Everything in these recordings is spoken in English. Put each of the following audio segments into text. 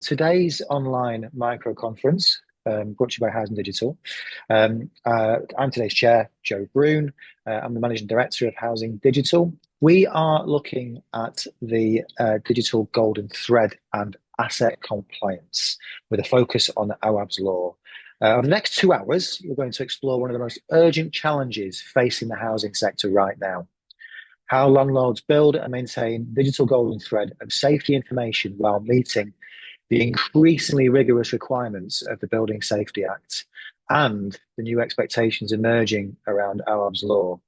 Today's online micro conference, brought to you by Housing Digital. I'm today's chair, Joe Broon. I'm the managing director of Housing Digital. We are looking at the digital golden thread and asset compliance with a focus on Awaab's law. Over the next 2 hours, we're going to explore one of the most urgent challenges facing the housing sector right now. How landlords build and maintain digital golden thread of safety information while meeting the increasingly rigorous requirements of the Building Safety Act and the new expectations emerging around Awaab's law.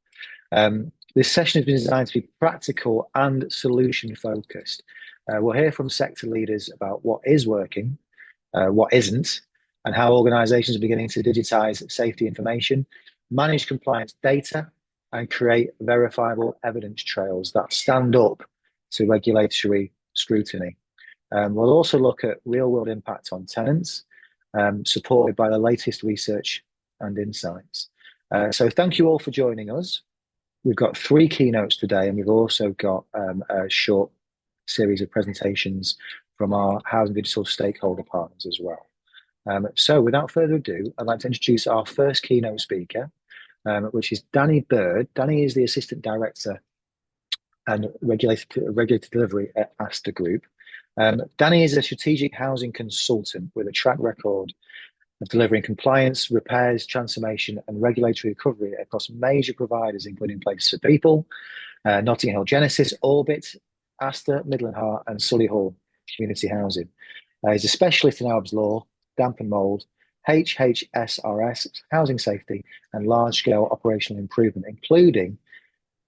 This session has been designed to be practical and solution focused. We'll hear from sector leaders about what is working, what isn't, and how organisations are beginning to digitise safety information, manage compliance data, and create verifiable evidence trails that stand up to regulatory scrutiny. We'll also look at real-world impact on tenants, supported by the latest research and insights. So thank you all for joining us. We've got 3 keynotes today, and we've also got a short series of presentations from our Housing Digital stakeholder partners as well. So without further ado, I'd like to introduce our first keynote speaker, which is Danny Bird. Danny is the Assistant Director and Regulated Delivery at Aster Group. Danny is a strategic housing consultant with a track record of delivering compliance, repairs, transformation, and regulatory recovery across major providers, including Places for People, Notting Hill Genesis, Orbit, Aster, Midland Heart, and Solihull Community Housing. He's a specialist in Awaab's law, damp and mould, HHSRS, housing safety, and large-scale operational improvement, including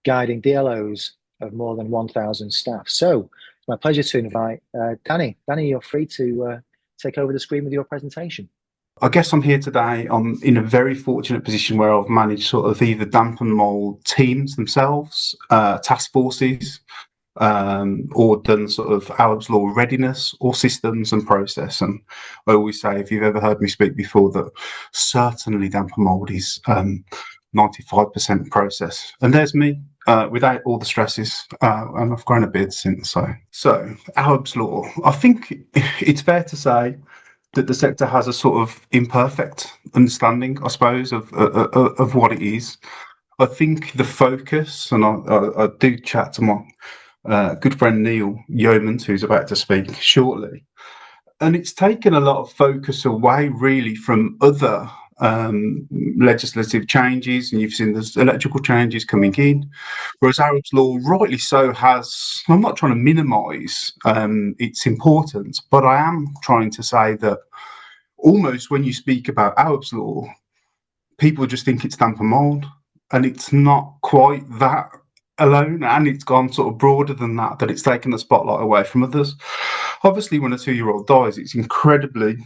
guiding DLOs of more than 1,000 staff. So it's my pleasure to invite Danny. Danny, you're free to take over the screen with your presentation. I guess I'm here today. I'm in a very fortunate position where I've managed sort of either damp and mould teams themselves, task forces, or done sort of Awaab's law readiness or systems and process. And I always say, if you've ever heard me speak before, that certainly damp and mould is 95% process. And there's me, without all the stresses, and I've grown a beard since. So Awaab's law, I think it's fair to say that the sector has a sort of imperfect understanding, I suppose, of what it is. I think the focus, and I do chat to my good friend Neil Yeomans, who's about to speak shortly, and it's taken a lot of focus away really from other legislative changes, and you've seen there's electrical changes coming in, whereas Awaab's law, rightly so, has, I'm not trying to minimise its importance, but I am trying to say that almost when you speak about Awaab's law, people just think it's damp and mould, and it's not quite that alone, and it's gone sort of broader than that, that it's taken the spotlight away from others. Obviously, when a 2-year-old dies, it's incredibly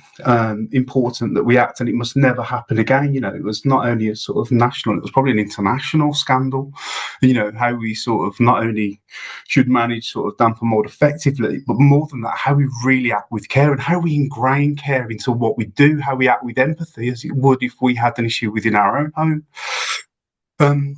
important that we act, and it must never happen again. You know, it was not only a sort of national, it was probably an international scandal. You know, how we sort of not only should manage sort of damp and mould effectively, but more than that, how we really act with care and how we ingrain care into what we do, how we act with empathy, as it would if we had an issue within our own home.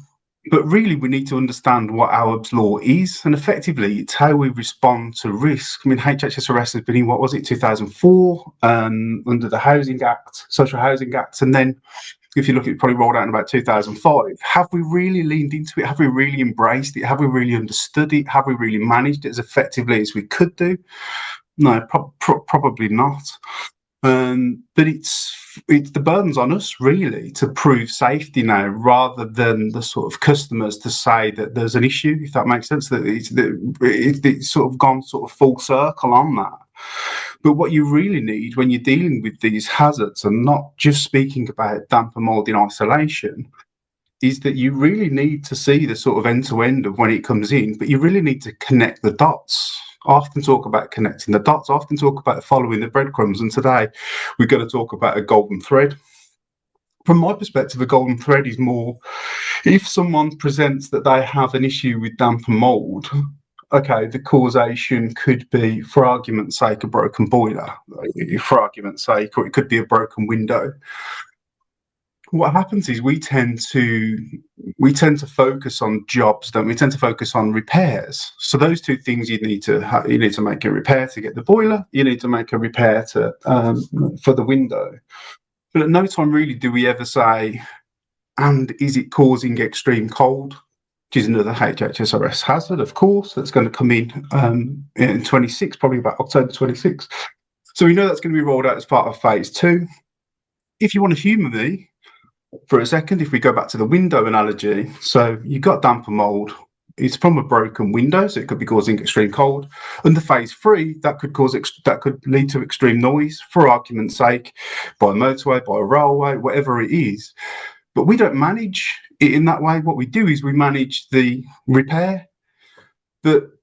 But really, we need to understand what Awaab's law is, and effectively, it's how we respond to risk. I mean, HHSRS has been in, what was it, 2004, under the Housing Act, Social Housing Act, and then, if you look, it probably rolled out in about 2005. Have we really leaned into it? Have we really embraced it? Have we really understood it? Have we really managed it as effectively as we could do? No, probably not. But it's the burden's on us really to prove safety now, rather than the sort of customers to say that there's an issue, if that makes sense. That it's sort of gone sort of full circle on that. But what you really need when you're dealing with these hazards, and not just speaking about damp and mould in isolation, is that you really need to see the sort of end-to-end of when it comes in, but you really need to connect the dots. I often talk about connecting the dots. I often talk about following the breadcrumbs, and today we're going to talk about a golden thread. From my perspective, a golden thread is more, if someone presents that they have an issue with damp and mould, okay, the causation could be, for argument's sake, a broken boiler, for argument's sake, or it could be a broken window. what happens is we tend to focus on jobs, don't we? We tend to focus on repairs. So those two things you need to make a repair to get the boiler. You need to make a repair to for the window. But at no time really do we ever say, and is it causing extreme cold? Which is another HHSRS hazard, of course, that's going to come in 26, probably about October 26. So we know that's going to be rolled out as part of phase 2. If you want to humour me for a second, if we go back to the window analogy, so you've got damp and mould, it's from a broken window, so it could be causing extreme cold. Under phase 3, that could lead to extreme noise, for argument's sake, by a motorway, by a railway, whatever it is. But we don't manage it in that way. What we do is we manage the repair.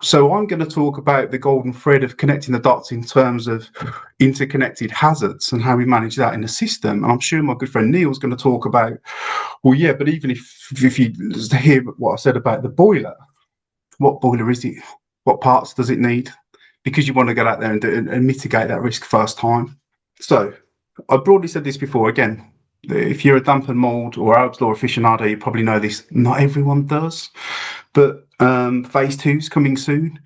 So I'm going to talk about the golden thread of connecting the dots in terms of interconnected hazards and how we manage that in a system. And I'm sure my good friend Neil's going to talk about, well, yeah, but even if you hear what I said about the boiler, what boiler is it? What parts does it need? Because you want to get out there and mitigate that risk first time. So I broadly said this before. Again, if you're a damp and mould or Arab's Law aficionado, you probably know this. Not everyone does, but phase 2 is coming soon,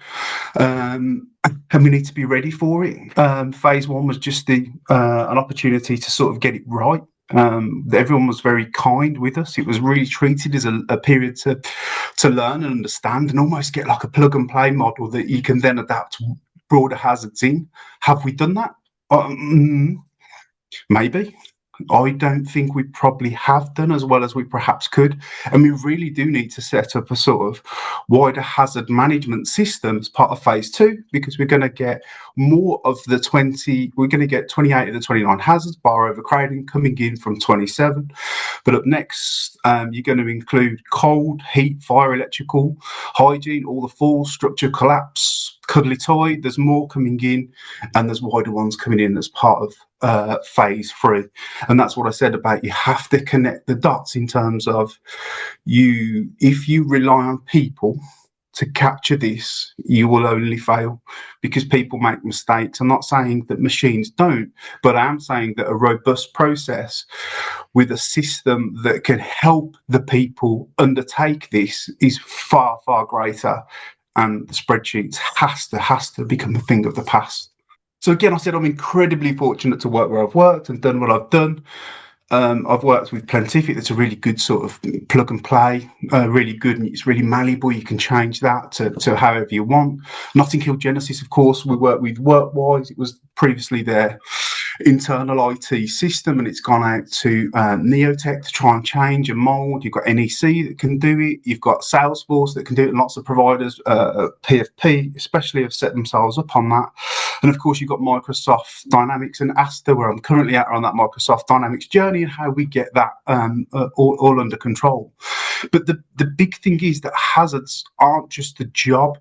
and we need to be ready for it. Phase 1 was just an opportunity to sort of get it right. Everyone was very kind with us. It was really treated as a period to learn and understand and almost get like a plug and play model that you can then adapt broader hazards in. Have we done that? Maybe. I don't think we probably have done as well as we perhaps could. And we really do need to set up a sort of wider hazard management system as part of phase 2, because we're going to get more of the 28 of the 29 hazards, bar overcrowding, coming in from 27. But up next, you're going to include cold, heat, fire, electrical, hygiene, all the falls, structure collapse, cuddly toy. There's more coming in, and there's wider ones coming in as part of phase 3. And that's what I said about you have to connect the dots in terms of if you rely on people to capture this, you will only fail, because people make mistakes. I'm not saying that machines don't, but I am saying that a robust process with a system that can help the people undertake this is far, far greater. And the spreadsheets has to become a thing of the past. So again, I said I'm incredibly fortunate to work where I've worked and done what I've done. I've worked with Plantific. That's a really good sort of plug and play, really good, and it's really malleable. You can change that to however you want. Notting Hill Genesis, of course, we work with WorkWise. It was previously their internal IT system, and it's gone out to Neotech to try and change and mold. You've got NEC that can do it. You've got Salesforce that can do it, and lots of providers, PFP especially, have set themselves up on that. And of course, you've got Microsoft Dynamics and Asta, where I'm currently at on that Microsoft Dynamics journey, and how we get that all under control. But the big thing is that hazards aren't just a job,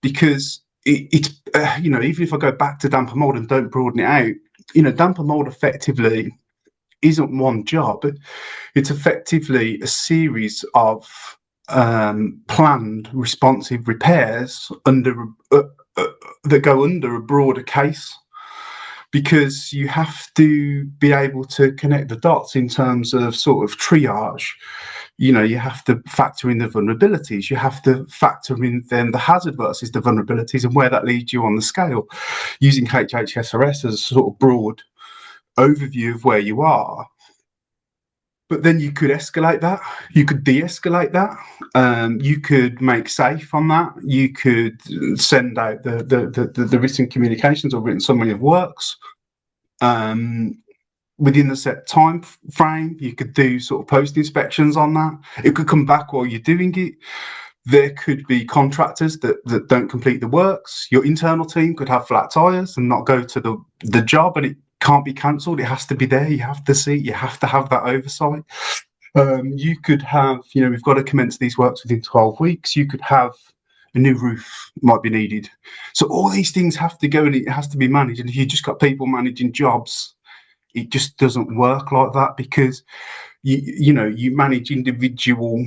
because it's even if I go back to damp and mold and don't broaden it out, damp and mold effectively isn't one job. It's effectively a series of planned responsive repairs that go under a broader case, because you have to be able to connect the dots in terms of sort of triage. You have to factor in the vulnerabilities. You have to factor in then the hazard versus the vulnerabilities and where that leads you on the scale, using HHSRS as a sort of broad overview of where you are. But then you could escalate that. You could de-escalate that. You could make safe on that. You could send out the written communications or written summary of works. Within the set time frame, you could do sort of post inspections on that. It could come back while you're doing it. There could be contractors that don't complete the works. Your internal team could have flat tires and not go to the job, and it can't be cancelled. It has to be there. You have to see. You have to have that oversight. You could have, we've got to commence these works within 12 weeks. You could have a new roof might be needed. So all these things have to go, and it has to be managed. And if you've just got people managing jobs, it just doesn't work like that, because you manage individual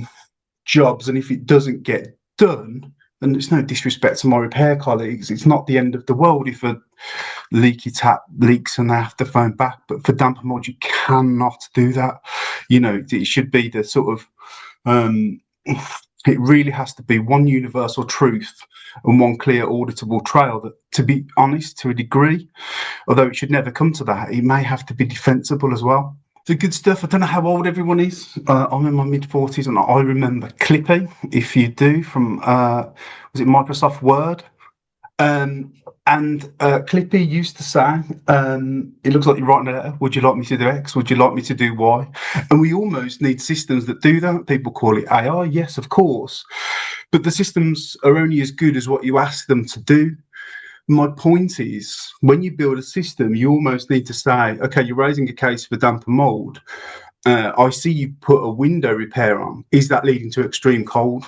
jobs, and if it doesn't get done, and it's no disrespect to my repair colleagues, it's not the end of the world if a leaky tap leaks and they have to phone back. But for damper mold, you cannot do that. You know, it should be the sort of it really has to be one universal truth and one clear auditable trail that, to be honest, to a degree, although it should never come to that, it may have to be defensible as well. The good stuff. I don't know how old everyone is. I'm in my mid-40s, and I remember Clippy, if you do, from was it Microsoft Word? And Clippy used to say, it looks like you're writing a letter. Would you like me to do X? Would you like me to do Y? And we almost need systems that do that. People call it AI. Yes, of course. But the systems are only as good as what you ask them to do. My point is, when you build a system, you almost need to say, okay, you're raising a case for damper mold. I see you put a window repair on. Is that leading to extreme cold?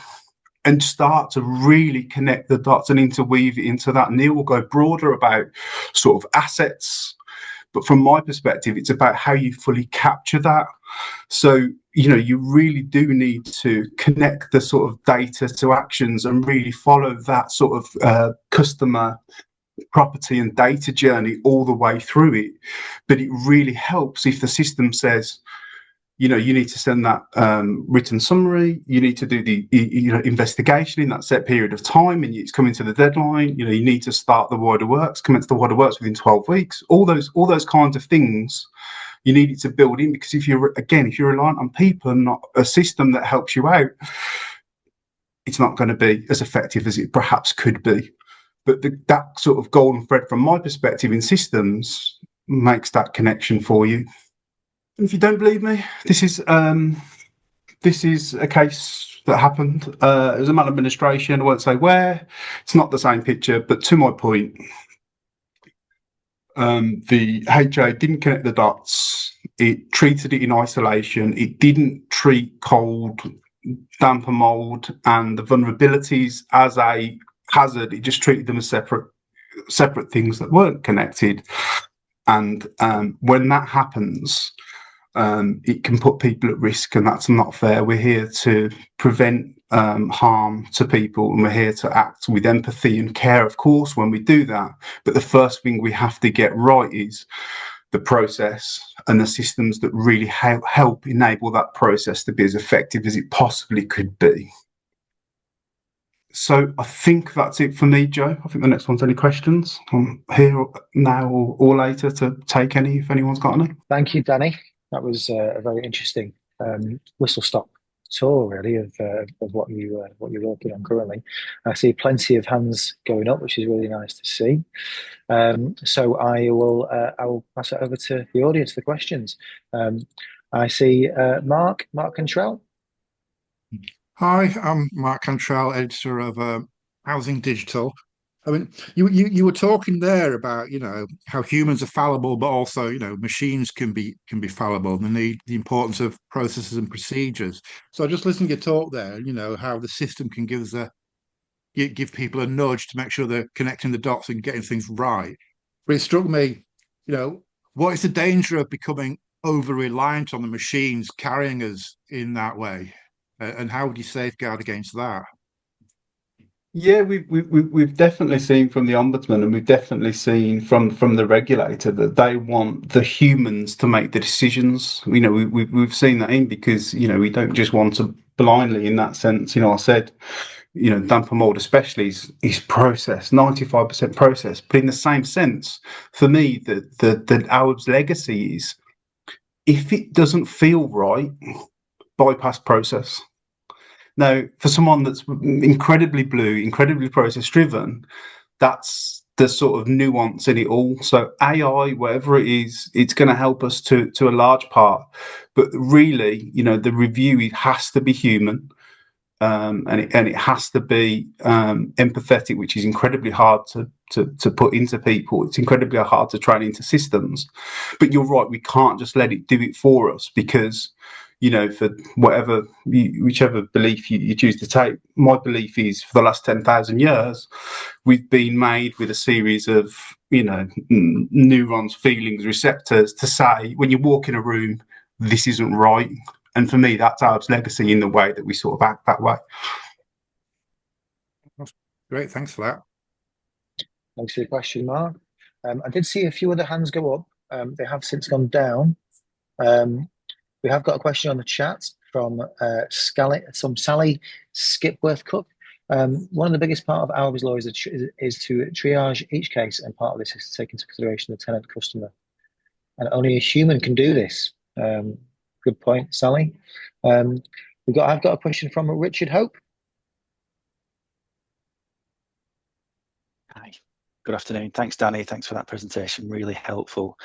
And start to really connect the dots and interweave it into that. Neil will go broader about sort of assets. But from my perspective, it's about how you fully capture that. So, you know, you really do need to connect the sort of data to actions and really follow that sort of customer property and data journey all the way through it. But it really helps if the system says, you know, you need to send that written summary, you need to do the investigation in that set period of time, and it's coming to the deadline. You know, you need to start the wider works, commence the wider works within 12 weeks. All those kinds of things you need it to build in, because if you're reliant on people and not a system that helps you out, it's not going to be as effective as it perhaps could be. But that sort of golden thread, from my perspective, in systems makes that connection for you. And if you don't believe me, this is a case that happened. It was a maladministration. I won't say where. It's not the same picture, but to my point, the HA didn't connect the dots. It treated it in isolation. It didn't treat cold, damper mold, and the vulnerabilities as a hazard. It just treated them as separate things that weren't connected. And when that happens, it can put people at risk, and that's not fair. We're here to prevent harm to people, and we're here to act with empathy and care, of course, when we do that. But the first thing we have to get right is the process and the systems that really help enable that process to be as effective as it possibly could be. So I think that's it for me, Joe. I think the next one's any questions. I'm here now or later to take any if anyone's got any. Thank you, Danny. That was a very interesting whistle-stop tour, really, of what you're working on currently. I see plenty of hands going up, which is really nice to see. So I will pass it over to the audience for questions. I see Mark Cantrell. Hi, I'm Mark Cantrell, editor of Housing Digital. I mean, you were talking there about, you know, how humans are fallible, but also, you know, machines can be fallible, and the importance of processes and procedures. So just listening to your talk there, you know, how the system can give people a nudge to make sure they're connecting the dots and getting things right. But it struck me, you know, what is the danger of becoming over reliant on the machines carrying us in that way? And how would you safeguard against that? Yeah, we've definitely seen from the Ombudsman, and we've definitely seen from the regulator that they want the humans to make the decisions. You know, we've seen that in, because, you know, we don't just want to blindly, in that sense. You know, I said, you know, damper mold especially is process, 95% process. But in the same sense, for me, the Awaab's legacy is, if it doesn't feel right, bypass process. Now, for someone that's incredibly blue, incredibly process driven, that's the sort of nuance in it all. So AI, whatever it is, it's going to help us to a large part. But really, you know, the review, it has to be human, and it has to be empathetic, which is incredibly hard to put into people. It's incredibly hard to train into systems. But you're right, we can't just let it do it for us, because, you know, for whichever belief you choose to take, my belief is, for the last 10,000 years, we've been made with a series of, you know, neurons, feelings, receptors to say, when you walk in a room, this isn't right. And for me, that's Awaab's legacy, in the way that we sort of act that way. Great, thanks for that. Thanks for the question, Mark. I did see a few other hands go up. They have since gone down. We have got a question on the chat from Sally Skipworth Cook. One of the biggest part of Alba's law is to triage each case, and part of this is to take into consideration the tenant customer. And only a human can do this. Good point, Sally. I've got a question from Richard Hope. Hi, good afternoon. Thanks, Danny. Thanks for that presentation. Really helpful.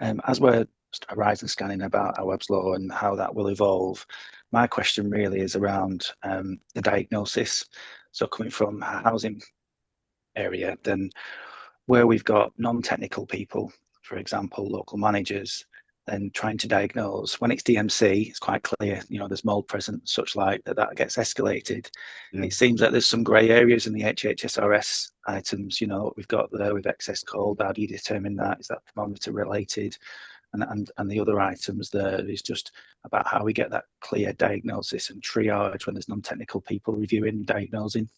As we're horizon scanning about Awaab's law and how that will evolve, my question really is around the diagnosis. So coming from a housing area, then where we've got non-technical people, for example, local managers, then trying to diagnose. When it's DMC, it's quite clear, there's mold present, such like that gets escalated. Yeah. It seems that there's some grey areas in the HHSRS items, we've got there with excess cold. How do you determine that? Is that thermometer related? And the other items there is just about how we get that clear diagnosis and triage when there's non-technical people reviewing, diagnosing.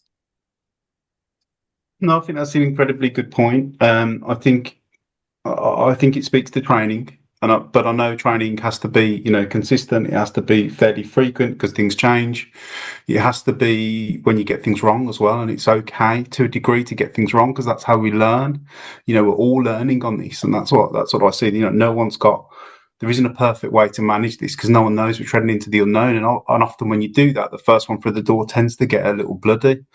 No, I think that's an incredibly good point. I think it speaks to training. But I know training has to be, consistent. It has to be fairly frequent because things change. It has to be when you get things wrong as well, and it's okay to a degree to get things wrong because that's how we learn. We're all learning on this, and that's what I see. There isn't a perfect way to manage this because no one knows. We're treading into the unknown, and often when you do that, the first one through the door tends to get a little bloody.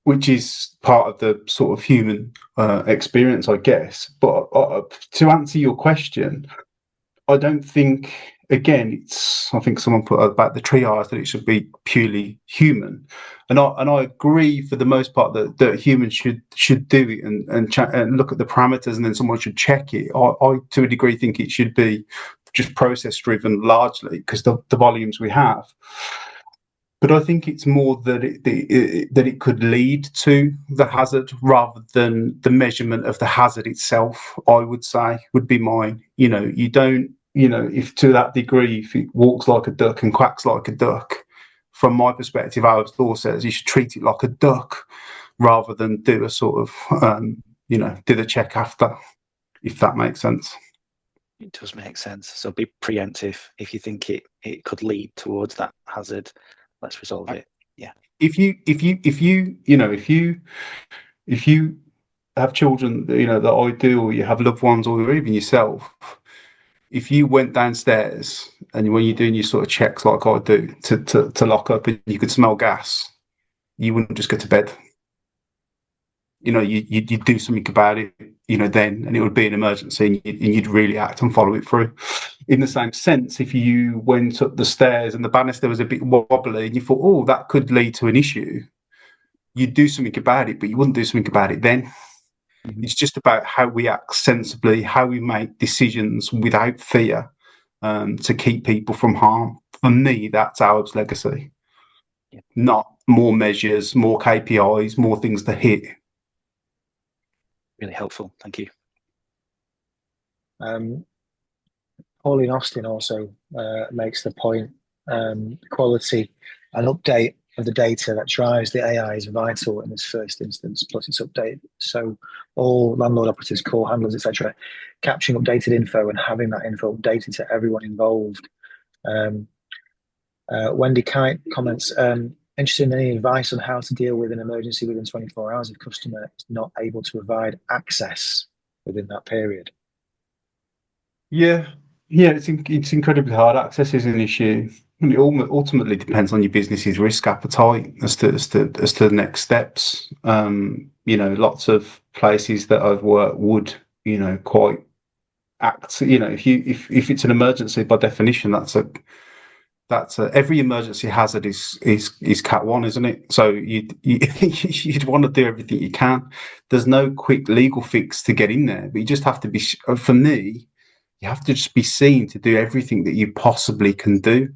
Which is part of the sort of human experience, I guess. But to answer your question, I don't think, again, I think someone put about the triage that it should be purely human. And I agree for the most part that humans should do it and look at the parameters, and then someone should check it. I to a degree think it should be just process driven largely because the volumes we have. But I think it's more that it could lead to the hazard rather than the measurement of the hazard itself. I would say would be mine. You don't. If to that degree, if it walks like a duck and quacks like a duck, from my perspective, Awaab's law says you should treat it like a duck rather than do a sort of do the check after, if that makes sense. It does make sense. So be preemptive if you think it could lead towards that hazard. Let's resolve it. Yeah. If you have children, that I do, or you have loved ones, or even yourself, if you went downstairs and when you're doing your sort of checks like I do to lock up and you could smell gas, you wouldn't just go to bed. You'd do something about it, then, and it would be an emergency, and you'd really act and follow it through. In the same sense, if you went up the stairs and the banister was a bit wobbly and you thought, oh, that could lead to an issue, you'd do something about it, but you wouldn't do something about it then. Mm-hmm. It's just about how we act sensibly, how we make decisions without fear to keep people from harm. For me, that's Awaab's legacy. Yeah. Not more measures, more KPIs, more things to hit. Really helpful. Thank you. Pauline Austin also makes the point, quality and update of the data that drives the AI is vital in this first instance, plus it's updated. So all landlord operatives, call handlers, etc., capturing updated info and having that info updated to everyone involved. Wendy Kite comments, interested in any advice on how to deal with an emergency within 24 hours if customer is not able to provide access within that period. Yeah, it's incredibly hard. Access is an issue. It ultimately depends on your business's risk appetite as to the next steps. Lots of places that I've worked would, quite act. If it's an emergency, by definition, that's every emergency hazard is Cat 1, isn't it? So you'd want to do everything you can. There's no quick legal fix to get in there, but you just have to be. For me, you have to just be seen to do everything that you possibly can do.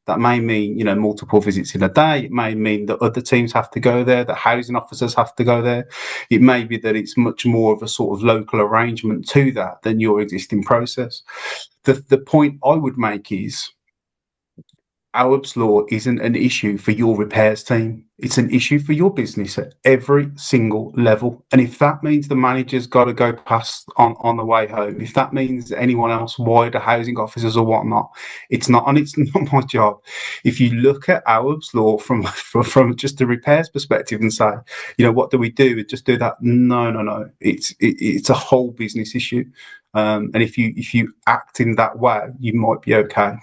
That may mean, multiple visits in a day. It may mean that other teams have to go there, that housing officers have to go there. It may be that it's much more of a sort of local arrangement to that than your existing process. The point I would make is, Awaab's Law isn't an issue for your repairs team. It's an issue for your business at every single level. And if that means the manager's got to go past on the way home, if that means anyone else, wider housing officers or whatnot, it's not, and it's not my job. If you look at Awaab's Law from just the repairs perspective and say, what do we do? Just do that? No. It's a whole business issue. And if you act in that way, you might be okay.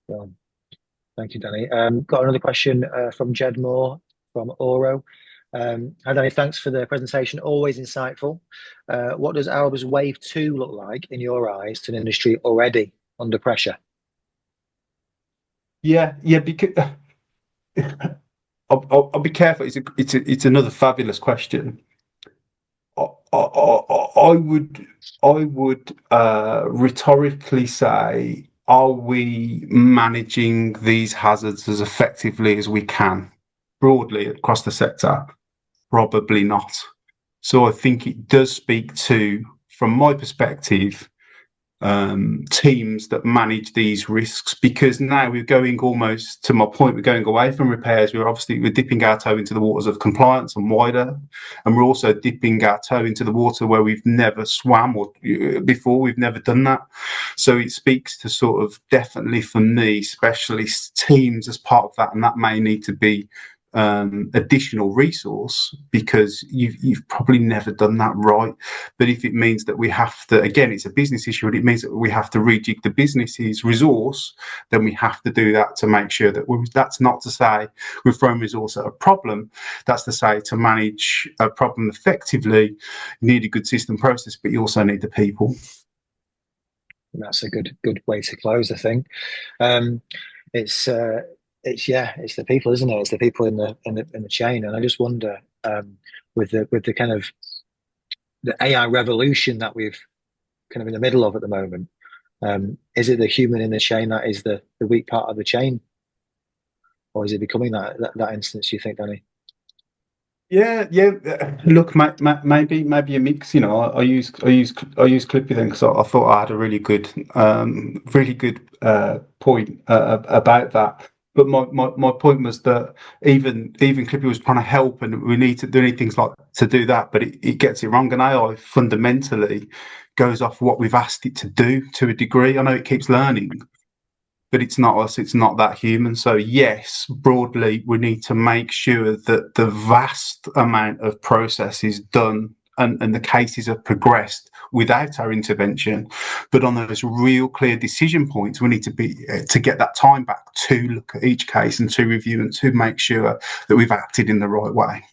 Well, thank you, Danny. Got another question from Jed Moore from Oro. Hi, Danny. Thanks for the presentation. Always insightful. What does Awaab's Wave 2 look like in your eyes to an industry already under pressure? Yeah, because I'll be careful. It's another fabulous question. I would rhetorically say, are we managing these hazards as effectively as we can broadly across the sector? Probably not. So I think it does speak to, from my perspective, teams that manage these risks, because now we're going, almost to my point, we're going away from repairs. We're dipping our toe into the waters of compliance and wider, and we're also dipping our toe into the water where we've never swam or before. We've never done that. So it speaks to sort of, definitely for me, specialist teams as part of that, and that may need to be additional resource, because you've probably never done that right. But if it means that we have to, again, it's a business issue, and it means that we have to rejig the business's resource, then we have to do that to make sure that that's not to say we're throwing resource at a problem. That's to say, to manage a problem effectively, you need a good system process, but you also need the people. That's a good way to close, I think. It's the people, isn't it? It's the people in the chain. And I just wonder, with the kind of the AI revolution that we've kind of in the middle of at the moment, is it the human in the chain that is the weak part of the chain, or is it becoming that instance, you think, Danny? Yeah. Look, maybe a mix. I use Clippy then because I thought I had a really good point about that. But my point was that even Clippy was trying to help, and we need things like to do that, but it gets it wrong. And AI fundamentally goes off what we've asked it to do to a degree. I know it keeps learning, but it's not us. It's not that human. So yes, broadly, we need to make sure that the vast amount of process is done and the cases have progressed without our intervention. But on those real clear decision points, we need to get that time back to look at each case and to review and to make sure that we've acted in the right way.